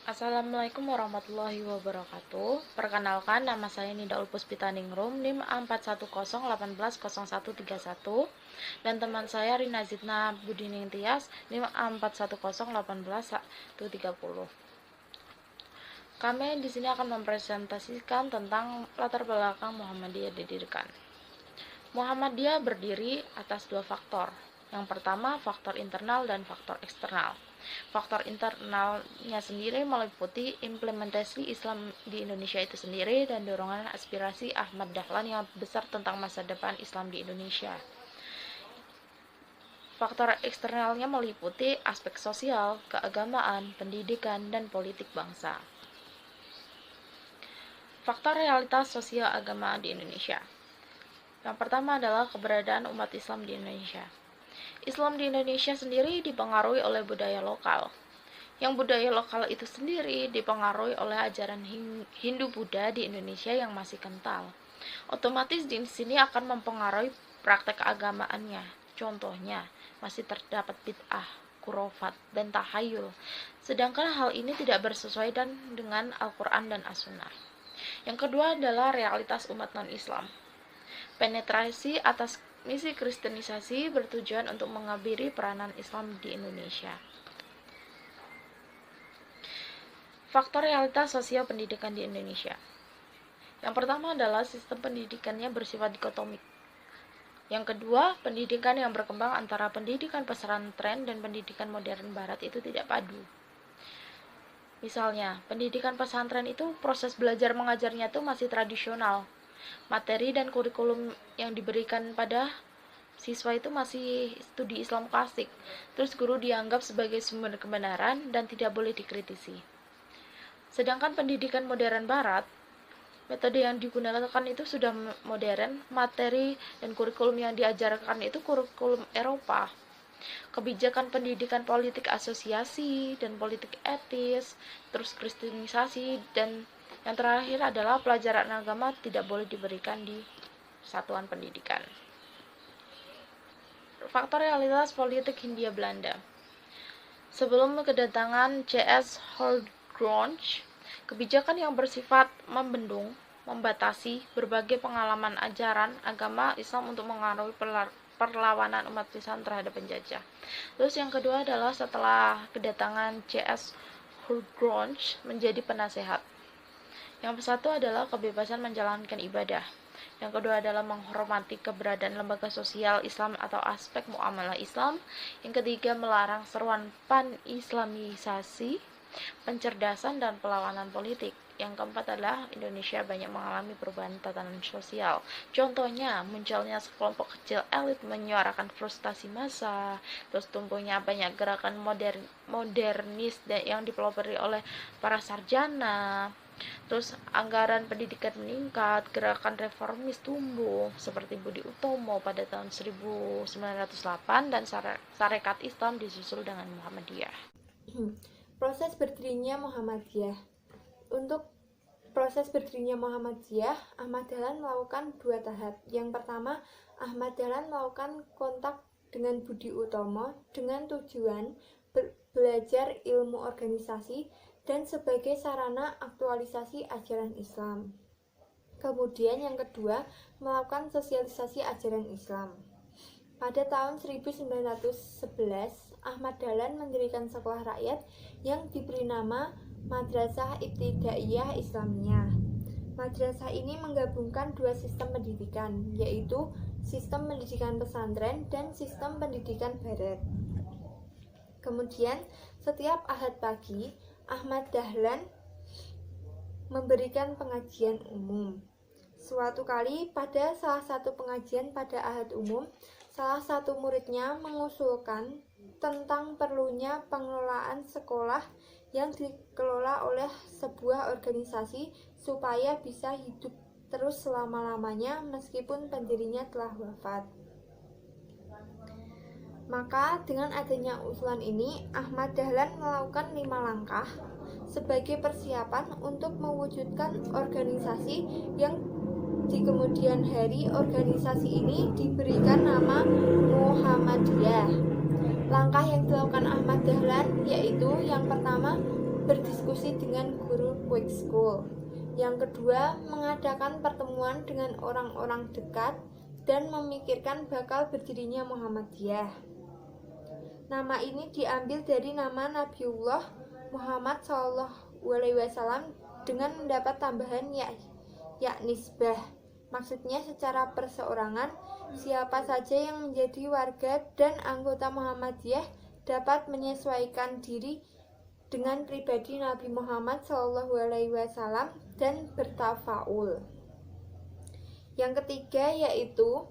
Assalamualaikum warahmatullahi wabarakatuh. Perkenalkan, nama saya Nida Ulpuspitaningrum, NIM A410180131 dan teman saya Rina Zidna Budining Tias, NIM A410181130. Kami di sini akan mempresentasikan tentang latar belakang Muhammadiyah didirikan. Muhammadiyah berdiri atas dua faktor. Yang pertama, faktor internal dan faktor eksternal. Faktor internalnya sendiri meliputi implementasi Islam di Indonesia itu sendiri dan dorongan aspirasi Ahmad Dahlan yang besar tentang masa depan Islam di Indonesia. Faktor eksternalnya meliputi aspek sosial, keagamaan, pendidikan, dan politik bangsa. Faktor realitas sosial agama di Indonesia. Yang pertama adalah keberadaan umat Islam di Indonesia. Islam di Indonesia sendiri dipengaruhi oleh budaya lokal. Yang budaya lokal itu sendiri dipengaruhi oleh ajaran Hindu-Buddha di Indonesia yang masih kental. Otomatis di sini akan mempengaruhi praktek keagamaannya. Contohnya, masih terdapat bid'ah, khurafat, dan tahayul. Sedangkan hal ini tidak bersesuaian dengan Al-Quran dan As-Sunnah. Yang kedua adalah realitas umat non-Islam. Penetrasi atas misi kristenisasi bertujuan untuk mengabiri peranan Islam di Indonesia. Faktor realitas sosial pendidikan di Indonesia. Yang pertama adalah sistem pendidikannya bersifat dikotomik. Yang kedua, pendidikan yang berkembang antara pendidikan pesantren dan pendidikan modern barat itu tidak padu. Misalnya, pendidikan pesantren itu proses belajar mengajarnya itu masih tradisional. Materi dan kurikulum yang diberikan pada siswa itu masih studi Islam klasik. Terus guru dianggap sebagai sumber kebenaran dan tidak boleh dikritisi. Sedangkan pendidikan modern barat, metode yang digunakan itu sudah modern, materi dan kurikulum yang diajarkan itu kurikulum Eropa. Kebijakan pendidikan politik asosiasi dan politik etis, terus kristenisasi, dan yang terakhir adalah pelajaran agama tidak boleh diberikan di satuan pendidikan. Faktor realitas politik Hindia Belanda. Sebelum kedatangan C.S. Holdgronch, kebijakan yang bersifat membendung, membatasi berbagai pengalaman ajaran agama Islam untuk mengaruhi perlawanan umat Islam terhadap penjajah. Terus yang kedua adalah setelah kedatangan C.S. Holdgronch menjadi penasehat. Yang satu adalah kebebasan menjalankan ibadah. Yang kedua adalah menghormati keberadaan lembaga sosial Islam atau aspek muamalah Islam. Yang ketiga melarang seruan pan-islamisasi, pencerdasan dan perlawanan politik. Yang keempat adalah Indonesia banyak mengalami perubahan tatanan sosial. Contohnya, munculnya sekelompok kecil elit menyuarakan frustasi massa, terus tumbuhnya banyak gerakan modernis yang dipelopori oleh para sarjana, terus anggaran pendidikan meningkat, gerakan reformis tumbuh seperti Budi Utomo pada tahun 1908 dan Sarekat Islam disusul dengan Muhammadiyah. Proses berdirinya Muhammadiyah. Untuk proses berdirinya Muhammadiyah, Ahmad Dahlan melakukan dua tahap. Yang pertama, Ahmad Dahlan melakukan kontak dengan Budi Utomo dengan tujuan belajar ilmu organisasi dan sebagai sarana aktualisasi ajaran Islam. Kemudian yang kedua, melakukan sosialisasi ajaran Islam. Pada tahun 1911, Ahmad Dahlan mendirikan sekolah rakyat yang diberi nama Madrasah Ibtidaiyah Islamiyah. Madrasah ini menggabungkan dua sistem pendidikan, yaitu sistem pendidikan pesantren dan sistem pendidikan barat. Kemudian, setiap Ahad pagi, Ahmad Dahlan memberikan pengajian umum. Suatu kali pada salah satu pengajian pada Ahad umum, salah satu muridnya mengusulkan tentang perlunya pengelolaan sekolah yang dikelola oleh sebuah organisasi supaya bisa hidup terus selama-lamanya meskipun pendirinya telah wafat. Maka dengan adanya usulan ini, Ahmad Dahlan melakukan 5 langkah sebagai persiapan untuk mewujudkan organisasi yang di kemudian hari organisasi ini diberikan nama Muhammadiyah. Langkah yang dilakukan Ahmad Dahlan yaitu yang pertama, berdiskusi dengan guru quick school. Yang kedua, mengadakan pertemuan dengan orang-orang dekat dan memikirkan bakal berdirinya Muhammadiyah. Nama ini diambil dari nama Nabiullah Muhammad SAW dengan mendapat tambahan ya nisbah. Maksudnya secara perseorangan, siapa saja yang menjadi warga dan anggota Muhammadiyah dapat menyesuaikan diri dengan pribadi Nabi Muhammad SAW dan bertafaul. Yang ketiga yaitu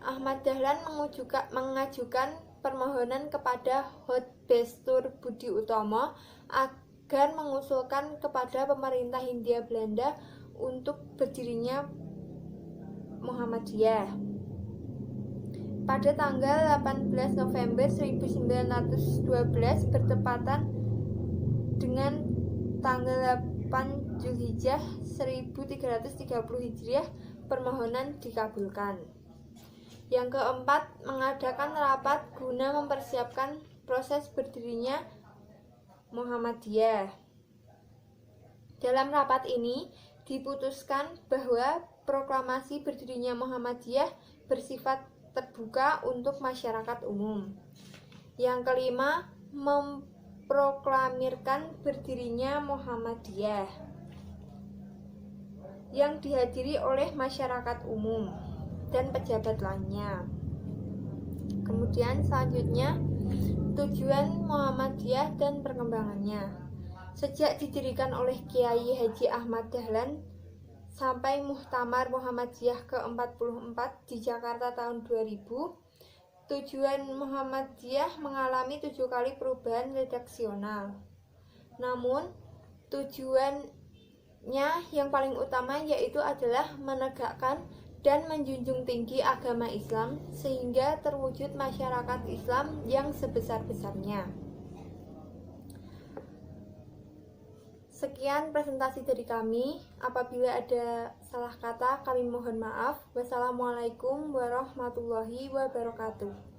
Ahmad Dahlan mengajukan permohonan kepada Hotbestur Budi Utomo agar mengusulkan kepada pemerintah Hindia Belanda untuk berdirinya Muhammadiyah. Pada tanggal 18 November 1912 bertepatan dengan tanggal 8 Zulhijjah 1330 Hijriah, permohonan dikabulkan. Yang keempat, mengadakan rapat guna mempersiapkan proses berdirinya Muhammadiyah. Dalam rapat ini diputuskan bahwa proklamasi berdirinya Muhammadiyah bersifat terbuka untuk masyarakat umum. Yang kelima, memproklamirkan berdirinya Muhammadiyah yang dihadiri oleh masyarakat umum dan pejabat lainnya. Kemudian selanjutnya, tujuan Muhammadiyah dan perkembangannya. Sejak didirikan oleh Kiai Haji Ahmad Dahlan sampai Muktamar Muhammadiyah ke-44 di Jakarta tahun 2000, tujuan Muhammadiyah mengalami 7 kali perubahan redaksional. Namun, tujuannya yang paling utama yaitu adalah menegakkan dan menjunjung tinggi agama Islam sehingga terwujud masyarakat Islam yang sebesar-besarnya. Sekian presentasi dari kami. Apabila ada salah kata, kami mohon maaf. Wassalamualaikum warahmatullahi wabarakatuh.